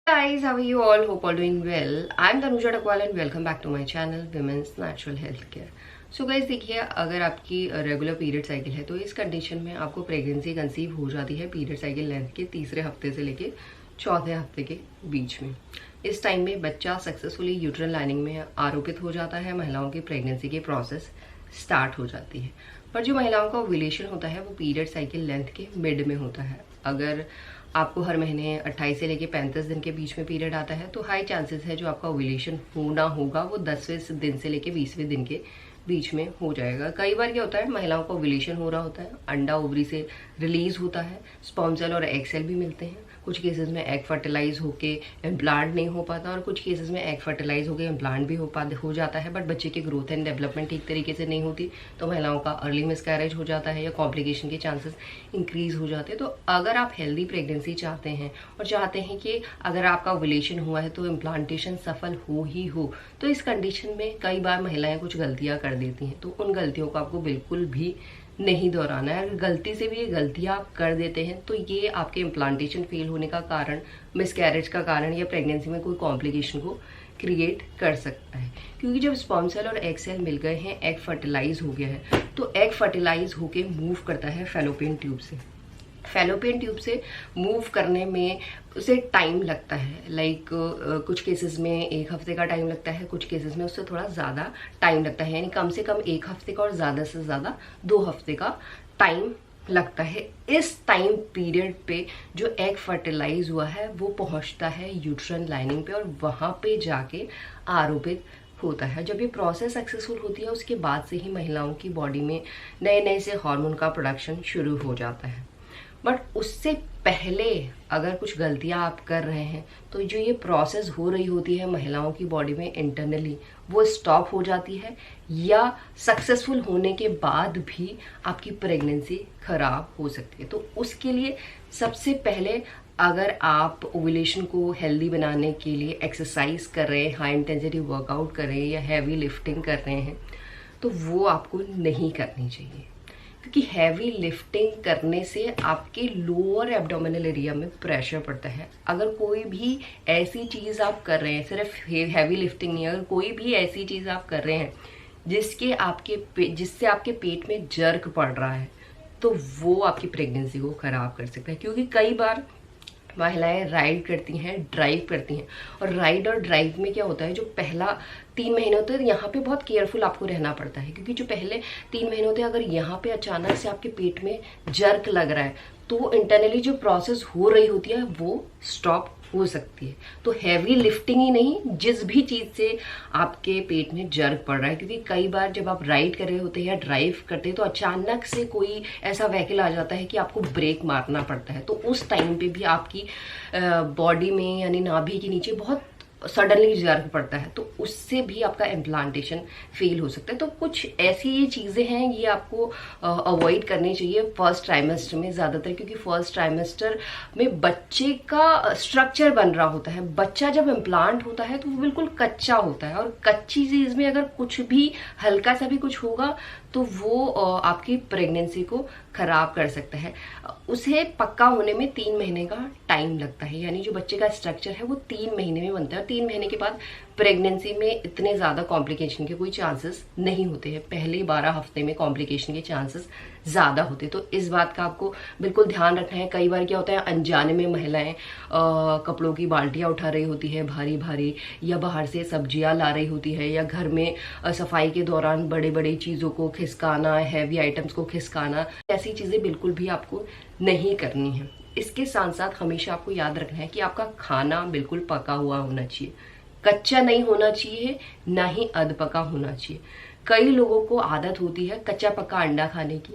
Guys, how are you all? Hope all doing well. I'm Tanuja Dakwal and welcome back to my channel Women's Natural Health Care. So guys, देखिए, अगर आपकी regular period cycle है तो इस condition में आपको pregnancy conceive हो जाती है पीरियड साइकिल लेंथ के तीसरे हफ्ते से लेके चौथे हफ्ते के बीच में। इस टाइम में बच्चा सक्सेसफुली यूट्रल लाइनिंग में आरोपित हो जाता है, महिलाओं की प्रेगनेंसी की प्रोसेस स्टार्ट हो जाती है। पर जो महिलाओं का ओव्यूलेशन होता है वो पीरियड साइकिल लेंथ के मिड में होता है। अगर आपको हर महीने 28 से लेके 35 दिन के बीच में पीरियड आता है तो हाई चांसेस है जो आपका ओव्यूलेशन होना होगा वो 10वें दिन से लेके 20वें दिन के बीच में हो जाएगा। कई बार क्या होता है, महिलाओं को ओव्यूलेशन हो रहा होता है, अंडा ओवरी से रिलीज होता है, स्पर्म सेल और एग सेल भी मिलते हैं। कुछ केसेस में एग फर्टिलाइज होके इम्प्लांट नहीं हो पाता और कुछ केसेस में एग फर्टिलाइज होके इम्प्लांट भी हो जाता है, बट बच्चे की ग्रोथ एंड डेवलपमेंट ठीक तरीके से नहीं होती तो महिलाओं का अर्ली मिसकैरेज हो जाता है या कॉम्प्लिकेशन के चांसेस इंक्रीज हो जाते हैं। तो अगर आप हेल्दी प्रेगनेंसी चाहते हैं और चाहते हैं कि अगर आपका ओव्यूलेशन हुआ है तो इम्प्लांटेशन सफल हो ही हो, तो इस कंडीशन में कई बार महिलाएं कुछ गलतियां कर देती हैं। तो उन गलतियों को आपको बिल्कुल भी नहीं दोहराना है। अगर गलती से भी ये गलतियां आप कर देते हैं तो ये आपके इम्प्लांटेशन फेल होने का कारण, मिसकैरेज का कारण या प्रेगनेंसी में कोई कॉम्प्लिकेशन को क्रिएट कर सकता है। क्योंकि जब स्पर्म सेल और एग सेल मिल गए हैं, एग फर्टिलाइज हो गया है, तो एग फर्टिलाइज होके मूव करता है फैलोपियन ट्यूब से। फैलोपियन ट्यूब से मूव करने में उसे टाइम लगता है, कुछ केसेस में 1 हफ्ते का टाइम लगता है, कुछ केसेस में उससे थोड़ा ज़्यादा टाइम लगता है, यानी कम से कम 1 हफ्ते का और ज़्यादा से ज़्यादा 2 हफ्ते का टाइम लगता है। इस टाइम पीरियड पे जो एग फर्टिलाइज हुआ है वो पहुंचता है यूट्रन लाइनिंग पे और वहां पे जाके आरोपित होता है। जब ये प्रोसेस सक्सेसफुल होती है उसके बाद से ही महिलाओं की बॉडी में नए नए से हार्मोन का प्रोडक्शन शुरू हो जाता है। बट उससे पहले अगर कुछ गलतियां आप कर रहे हैं तो जो ये प्रोसेस हो रही होती है महिलाओं की बॉडी में इंटरनली, वो स्टॉप हो जाती है या सक्सेसफुल होने के बाद भी आपकी प्रेगनेंसी खराब हो सकती है। तो उसके लिए सबसे पहले अगर आप ओव्यूलेशन को हेल्दी बनाने के लिए एक्सरसाइज कर रहे हैं, हाई इंटेंसिटी वर्कआउट कर रहे हैं या हैवी लिफ्टिंग कर रहे हैं तो वो आपको नहीं करनी चाहिए, क्योंकि हैवी लिफ्टिंग करने से आपके लोअर एब्डोमिनल एरिया में प्रेशर पड़ता है। अगर कोई भी ऐसी चीज़ आप कर रहे हैं, सिर्फ हैवी लिफ्टिंग नहीं, अगर कोई भी ऐसी चीज़ आप कर रहे हैं जिससे आपके पेट में जर्क पड़ रहा है तो वो आपकी प्रेगनेंसी को खराब कर सकता है। क्योंकि कई बार महिलाएं राइड करती हैं, ड्राइव करती हैं, और राइड और ड्राइव में क्या होता है, जो पहला 3 महीने होते हैं यहाँ पे बहुत केयरफुल आपको रहना पड़ता है, क्योंकि जो पहले 3 महीने होते हैं अगर यहाँ पे अचानक से आपके पेट में जर्क लग रहा है तो इंटरनली जो प्रोसेस हो रही होती है वो स्टॉप हो सकती है। तो हैवी लिफ्टिंग ही नहीं, जिस भी चीज से आपके पेट में जर्क पड़ रहा है, क्योंकि कई बार जब आप राइड कर रहे होते हैं या ड्राइव करते हैं तो अचानक से कोई ऐसा व्हीकल आ जाता है कि आपको ब्रेक मारना पड़ता है, तो उस टाइम पे भी आपकी बॉडी में यानी नाभि के नीचे बहुत सडनली जर्क पड़ता है, तो उससे भी आपका इम्प्लांटेशन फेल हो सकता है। तो कुछ ऐसी ये चीज़ें हैं, ये आपको अवॉइड करनी चाहिए फर्स्ट ट्राइमेस्टर में ज़्यादातर, क्योंकि फर्स्ट ट्राइमेस्टर में बच्चे का स्ट्रक्चर बन रहा होता है। बच्चा जब इम्प्लांट होता है तो वो बिल्कुल कच्चा होता है, और कच्ची चीज़ में अगर कुछ भी हल्का सा भी कुछ होगा तो वो आपकी प्रेगनेंसी को खराब कर सकता है। उसे पक्का होने में 3 महीने का टाइम लगता है, यानी जो बच्चे का स्ट्रक्चर है वो 3 महीने में बनता है, और 3 महीने के बाद प्रेगनेंसी में इतने ज़्यादा कॉम्प्लिकेशन के कोई चांसेस नहीं होते हैं। पहले 12 हफ्ते में कॉम्प्लिकेशन के चांसेस ज़्यादा होते, तो इस बात का आपको बिल्कुल ध्यान रखना है। कई बार क्या होता है, अनजाने में महिलाएं कपड़ों की बाल्टियां उठा रही होती है भारी भारी, या बाहर से सब्जियां ला रही होती है, या घर में सफाई के दौरान बड़े बड़े चीज़ों को खिसकाना, हैवी आइटम्स को खिसकाना, ऐसी चीज़ें बिल्कुल भी आपको नहीं करनी है। इसके साथ साथ हमेशा आपको याद रखना है कि आपका खाना बिल्कुल पका हुआ होना चाहिए, कच्चा नहीं होना चाहिए, ना ही अध पका होना चाहिए। कई लोगों को आदत होती है कच्चा पक्का अंडा खाने की,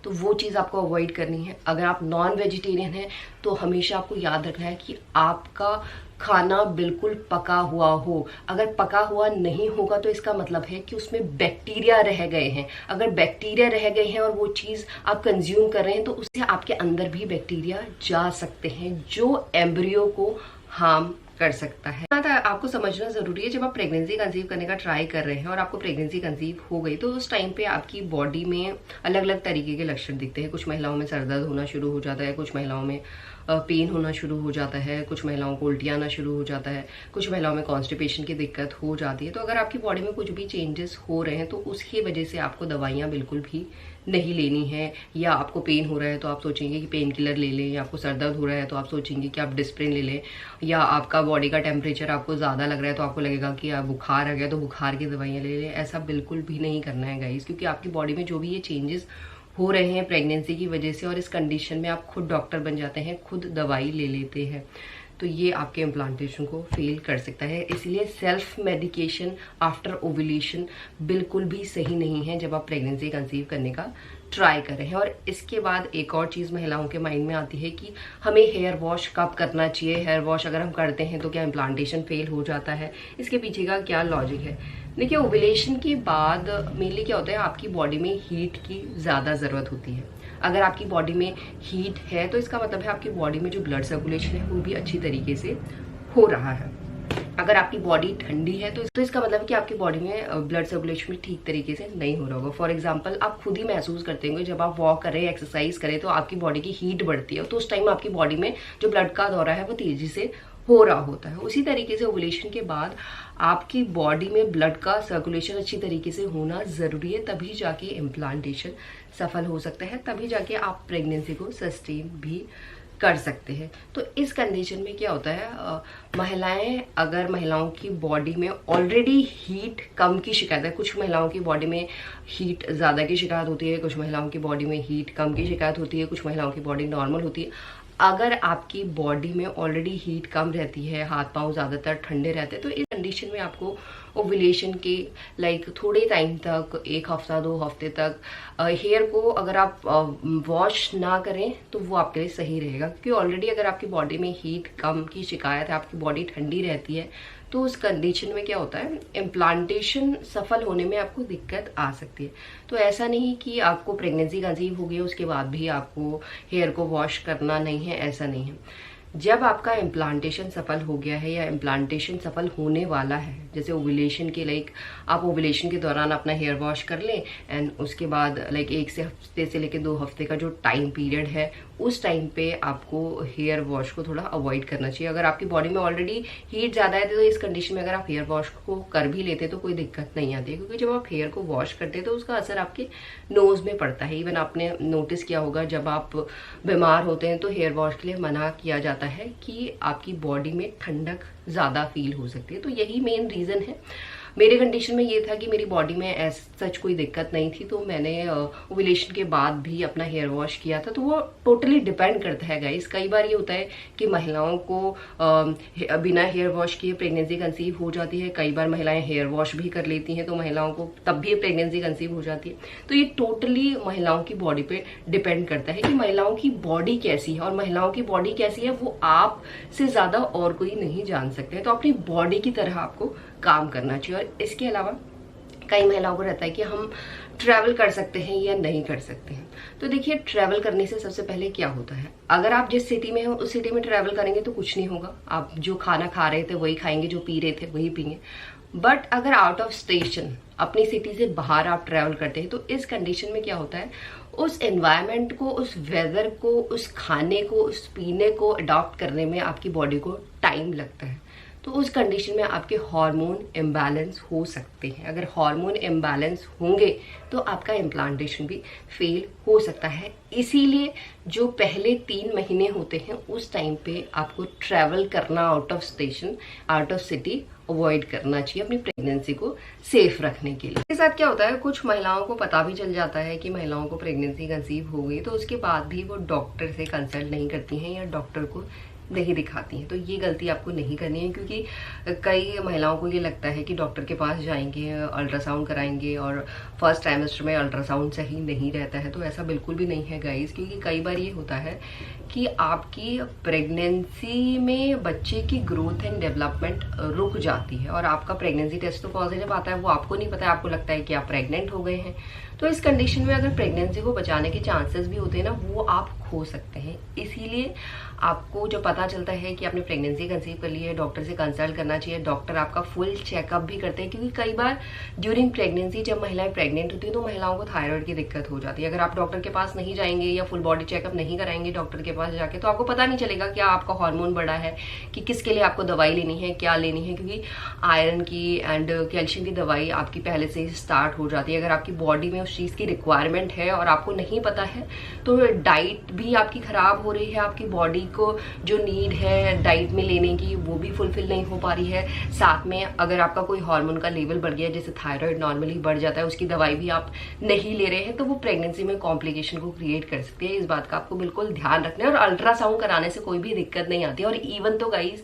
तो वो चीज़ आपको अवॉइड करनी है। अगर आप नॉन वेजिटेरियन हैं तो हमेशा आपको याद रखना है कि आपका खाना बिल्कुल पका हुआ हो। अगर पका हुआ नहीं होगा तो इसका मतलब है कि उसमें बैक्टीरिया रह गए हैं। अगर बैक्टीरिया रह गए हैं और वो चीज़ आप कंज्यूम कर रहे हैं तो उससे आपके अंदर भी बैक्टीरिया जा सकते हैं जो एम्ब्रियो को हार्म कर सकता है। आपको समझना जरूरी है, जब आप प्रेगनेंसी कंसीव करने का ट्राई कर रहे हैं और आपको प्रेगनेंसी कंसीव हो गई तो उस टाइम पे आपकी बॉडी में अलग अलग तरीके के लक्षण दिखते हैं। कुछ महिलाओं में सर दर्द होना शुरू हो जाता है, कुछ महिलाओं में पेन होना शुरू हो जाता है, कुछ महिलाओं को उल्टी आना शुरू हो जाता है, कुछ महिलाओं में कॉन्स्टिपेशन की दिक्कत हो जाती है। तो अगर आपकी बॉडी में कुछ भी चेंजेस हो रहे हैं तो उसकी वजह से आपको दवाइयाँ बिल्कुल भी नहीं लेनी है। या आपको पेन हो रहा है तो आप सोचेंगे कि पेन किलर ले लें, या आपको सर दर्द हो रहा है तो आप सोचेंगे कि आप डिस्प्रिन ले लें, या आपका बॉडी का टेम्परेचर आपको ज़्यादा लग रहा है तो आपको लगेगा कि आप बुखार आ गया तो बुखार की दवाइयाँ ले लें। ऐसा बिल्कुल भी नहीं करना है गाइस, क्योंकि आपकी बॉडी में जो भी ये चेंजेस हो रहे हैं प्रेगनेंसी की वजह से, और इस कंडीशन में आप खुद डॉक्टर बन जाते हैं, खुद दवाई ले लेते हैं, तो ये आपके इम्प्लांटेशन को फेल कर सकता है। इसलिए सेल्फ मेडिकेशन आफ्टर ओव्यूलेशन बिल्कुल भी सही नहीं है जब आप प्रेगनेंसी कंसीव करने का ट्राई कर रहे हैं। और इसके बाद एक और चीज़ महिलाओं के माइंड में आती है कि हमें हेयर वॉश कब करना चाहिए, हेयर वॉश अगर हम करते हैं तो क्या इम्प्लांटेशन फेल हो जाता है, इसके पीछे का क्या लॉजिक है। देखिए, ओव्यूलेशन के बाद मेनली क्या होता है, आपकी बॉडी में हीट की ज़्यादा ज़रूरत होती है। अगर आपकी बॉडी में हीट है तो इसका मतलब है आपकी बॉडी में जो ब्लड सर्कुलेशन है वो भी अच्छी तरीके से हो रहा है। अगर आपकी बॉडी ठंडी है तो इसका मतलब है कि आपकी बॉडी में ब्लड सर्कुलेशन भी ठीक तरीके से नहीं हो रहा होगा। फॉर एग्जांपल, आप खुद ही महसूस करते होंगे जब आप वॉक करें, एक्सरसाइज करें तो आपकी बॉडी की हीट बढ़ती है, तो उस टाइम आपकी बॉडी में जो ब्लड का दौरा है वो तेजी से हो रहा होता है। उसी तरीके से ओव्यूलेशन के बाद आपकी बॉडी में ब्लड का सर्कुलेशन अच्छी तरीके से होना ज़रूरी है, तभी जाके इम्प्लांटेशन सफल हो सकता है, तभी जाके आप प्रेगनेंसी को सस्टेन भी कर सकते हैं। तो इस कंडीशन में क्या होता है, महिलाओं की बॉडी में ऑलरेडी हीट कम की शिकायत है, कुछ महिलाओं की बॉडी में हीट ज़्यादा की शिकायत होती है, कुछ महिलाओं की बॉडी में हीट कम की शिकायत होती है, कुछ महिलाओं की बॉडी नॉर्मल होती है। अगर आपकी बॉडी में ऑलरेडी हीट कम रहती है, हाथ पांव ज़्यादातर ठंडे रहते हैं, तो इस कंडीशन में आपको ओव्यूलेशन के थोड़े टाइम तक, 1 हफ्ता 2 हफ्ते तक हेयर को अगर आप वॉश ना करें तो वो आपके लिए सही रहेगा। क्योंकि ऑलरेडी अगर आपकी बॉडी में हीट कम की शिकायत है, आपकी बॉडी ठंडी रहती है, तो उस कंडीशन में क्या होता है, इम्प्लांटेशन सफल होने में आपको दिक्कत आ सकती है। तो ऐसा नहीं कि आपको प्रेगनेंसी कंसीव हो गई उसके बाद भी आपको हेयर को वॉश करना नहीं है, ऐसा नहीं है। जब आपका इम्प्लांटेशन सफल हो गया है या इम्प्लांटेशन सफल होने वाला है, जैसे ओव्यूलेशन के आप ओव्यूलेशन के दौरान अपना हेयर वॉश कर लें, एंड उसके बाद 1 हफ्ते से लेकर 2 हफ्ते का जो टाइम पीरियड है, उस टाइम पे आपको हेयर वॉश को थोड़ा अवॉइड करना चाहिए। अगर आपकी बॉडी में ऑलरेडी हीट ज़्यादा है तो इस कंडीशन में अगर आप हेयर वॉश को कर भी लेते तो कोई दिक्कत नहीं आती है, क्योंकि जब आप हेयर को वॉश करते हैं तो उसका असर आपके नोज़ में पड़ता है। इवन आपने नोटिस किया होगा, जब आप बीमार होते हैं तो हेयर वॉश के लिए मना किया जाता है कि आपकी बॉडी में ठंडक ज़्यादा फील हो सकती है। तो यही मेन रीज़न है। मेरे कंडीशन में ये था कि मेरी बॉडी में सच कोई दिक्कत नहीं थी, तो मैंने ओव्यूलेशन के बाद भी अपना हेयर वॉश किया था। तो वो टोटली डिपेंड करता है गाइस। कई बार ये होता है कि महिलाओं को बिना हेयर वॉश किए प्रेगनेंसी कंसीव हो जाती है, कई बार महिलाएं हेयर वॉश भी कर लेती हैं तो महिलाओं को तब भी प्रेगनेंसी कंसीव हो जाती है। तो ये टोटली महिलाओं की बॉडी पे डिपेंड करता है कि महिलाओं की बॉडी कैसी है, और महिलाओं की बॉडी कैसी है वो आप से ज़्यादा और कोई नहीं जान सकते हैं। तो अपनी बॉडी की तरह आपको काम करना चाहिए। और इसके अलावा कई महिलाओं को रहता है कि हम ट्रैवल कर सकते हैं या नहीं कर सकते हैं। तो देखिए, ट्रैवल करने से सबसे पहले क्या होता है, अगर आप जिस सिटी में हो उस सिटी में ट्रैवल करेंगे तो कुछ नहीं होगा, आप जो खाना खा रहे थे वही खाएंगे, जो पी रहे थे वही पिएंगे। बट अगर आउट ऑफ स्टेशन, अपनी सिटी से बाहर आप ट्रैवल करते हैं, तो इस कंडीशन में क्या होता है, उस एनवायरनमेंट को, उस वेदर को, उस खाने को, उस पीने को अडॉप्ट करने में आपकी बॉडी को टाइम लगता है। तो उस कंडीशन में आपके हार्मोन इम्बैलेंस हो सकते हैं। अगर हार्मोन इम्बैलेंस होंगे तो आपका इम्प्लांटेशन भी फेल हो सकता है। इसीलिए जो पहले 3 महीने होते हैं उस टाइम पे आपको ट्रैवल करना out of station, out of city avoid करना चाहिए अपनी प्रेगनेंसी को सेफ रखने के लिए। इसके साथ क्या होता है, कुछ महिलाओं को पता भी चल जाता है कि महिलाओं को प्रेगनेंसी कंसीव हो गई, तो उसके बाद भी वो डॉक्टर से कंसल्ट नहीं करती हैं या डॉक्टर को नहीं दिखाती हैं। तो ये गलती आपको नहीं करनी है, क्योंकि कई महिलाओं को ये लगता है कि डॉक्टर के पास जाएंगे, अल्ट्रासाउंड कराएंगे और फर्स्ट ट्राइमेस्टर में अल्ट्रासाउंड सही नहीं रहता है। तो ऐसा बिल्कुल भी नहीं है गाइस, क्योंकि कई बार ये होता है कि आपकी प्रेगनेंसी में बच्चे की ग्रोथ एंड डेवलपमेंट रुक जाती है, और आपका प्रेगनेंसी टेस्ट तो पॉजिटिव आता है, वो आपको नहीं पता है, आपको लगता है कि आप प्रेग्नेंट हो गए हैं। तो इस कंडीशन में अगर प्रेगनेंसी को बचाने के चांसेस भी होते हैं ना, वो आप खो सकते हैं। इसीलिए आपको जब पता चलता है कि आपने प्रेगनेंसी कंसीव कर ली है, डॉक्टर से कंसल्ट करना चाहिए। डॉक्टर आपका फुल चेकअप भी करते हैं, क्योंकि कई बार ड्यूरिंग प्रेगनेंसी जब महिलाएं प्रेग्नेंट होती है तो महिलाओं को थायराइड की दिक्कत हो जाती है। अगर आप डॉक्टर के पास नहीं जाएंगे या फुल बॉडी चेकअप नहीं कराएंगे डॉक्टर के पास जाके, तो आपको पता नहीं चलेगा क्या आपका हार्मोन बढ़ा है, कि किसके लिए आपको दवाई लेनी है, क्या लेनी है। क्योंकि आयरन की एंड कैल्शियम की दवाई आपकी पहले से ही स्टार्ट हो जाती है। अगर आपकी बॉडी में उस चीज़ की रिक्वायरमेंट है और आपको नहीं पता है, तो डाइट भी आपकी खराब हो रही है, आपकी बॉडी को जो नीड है डाइट में लेने की वो भी फुलफिल नहीं हो पा रही है। साथ में अगर आपका कोई हार्मोन का लेवल बढ़ गया, जैसे थायराइड नॉर्मली बढ़ जाता है, उसकी दवाई भी आप नहीं ले रहे हैं, तो वो प्रेगनेंसी में कॉम्प्लिकेशन को क्रिएट कर सकती है। इस बात का आपको बिल्कुल ध्यान रखना है। और अल्ट्रासाउंड कराने से कोई भी दिक्कत नहीं आती है। और इवन तो गाइस,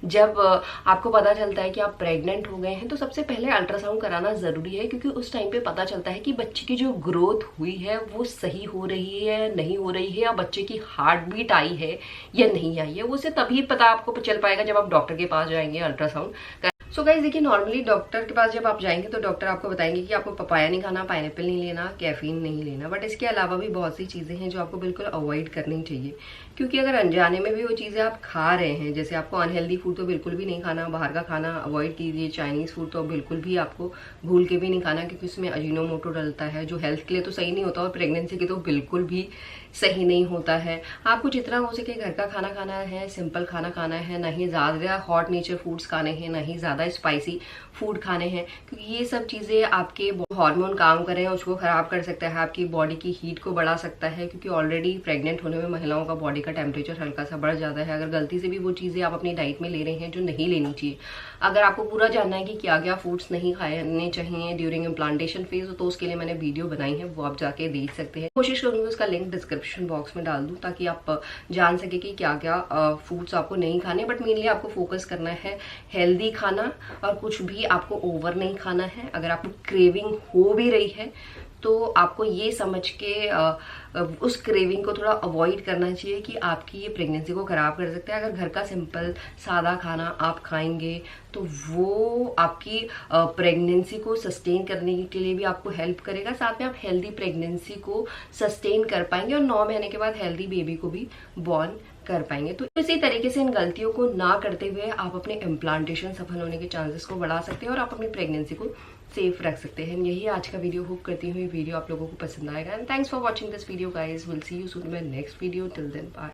जब आपको पता चलता है कि आप प्रेग्नेंट हो गए हैं, तो सबसे पहले अल्ट्रासाउंड कराना जरूरी है, क्योंकि उस टाइम पे पता चलता है कि बच्चे की जो ग्रोथ हुई है वो सही हो रही है, नहीं हो रही है, या बच्चे की हार्ट बीट आई है या नहीं आई है। वो उसे तभी पता आपको चल पाएगा जब आप डॉक्टर के पास जाएंगे अल्ट्रासाउंड। सो गाइस देखिए, नॉर्मली डॉक्टर के पास जब आप जाएंगे तो डॉक्टर आपको बताएंगे कि आपको पपाया नहीं खाना, पाइनएप्पल नहीं लेना, कैफीन नहीं लेना। बट इसके अलावा भी बहुत सी चीज़ें हैं जो आपको बिल्कुल अवॉइड करनी चाहिए, क्योंकि अगर अनजाने में भी वो चीज़ें आप खा रहे हैं, जैसे आपको अनहेल्दी फूड तो बिल्कुल भी नहीं खाना, बाहर का खाना अवॉइड कीजिए। चाइनीज़ फूड तो बिल्कुल भी आपको भूल के भी नहीं खाना, क्योंकि उसमें अजीनोमोटो डलता है, जो हेल्थ के लिए तो सही नहीं होता और प्रेगनेंसी के तो बिल्कुल भी सही नहीं होता है। आपको जितना हो सके घर का खाना खाना है, सिंपल खाना खाना है, ना ही ज़्यादा हॉट नेचर फूड्स खाने हैं, ना ही ज़्यादा स्पाइसी फूड खाने हैं, क्योंकि ये सब चीज़ें आपके हार्मोन काम कर रहे हैं उसको ख़राब कर सकता है, आपकी बॉडी की हीट को बढ़ा सकता है। क्योंकि ऑलरेडी प्रेग्नेंट होने में महिलाओं का बॉडी का टेम्परेचर हल्का सा बढ़ जाता है। अगर गलती से भी वो चीज़ें आप अपनी डाइट में ले रहे हैं जो नहीं लेनी चाहिए। अगर आपको पूरा जानना है कि क्या क्या फूड्स नहीं खाने चाहिए ड्यूरिंग इम्प्लांटेशन फेज, तो उसके लिए मैंने वीडियो बनाई है, वो आप जाके देख सकते हैं। कोशिश करूंगी उसका लिंक डिस्क्रिप्शन बॉक्स में डाल दूं, ताकि आप जान सके कि क्या क्या फूड्स आपको नहीं खाने। बट मेनली आपको फोकस करना है हेल्दी खाना, और कुछ भी आपको ओवर नहीं खाना है। अगर आपको क्रेविंग हो भी रही है तो आपको ये समझ के उस क्रेविंग को थोड़ा अवॉइड करना चाहिए कि आपकी ये प्रेगनेंसी को ख़राब कर सकता है। अगर घर का सिंपल सादा खाना आप खाएंगे तो वो आपकी प्रेगनेंसी को सस्टेन करने के लिए भी आपको हेल्प करेगा। साथ में आप हेल्दी प्रेगनेंसी को सस्टेन कर पाएंगे और 9 महीने के बाद हेल्दी बेबी को भी बॉर्न कर पाएंगे। तो इसी तरीके से इन गलतियों को ना करते हुए आप अपने इम्प्लांटेशन सफल होने के चांसेस को बढ़ा सकते हैं और आप अपनी प्रेगनेंसी को सेफ रख सकते हैं। यही आज का वीडियो। होप करती हूँ ये वीडियो आप लोगों को पसंद आएगा। And thanks for watching this video guys. Will see you soon my next video. Till then bye.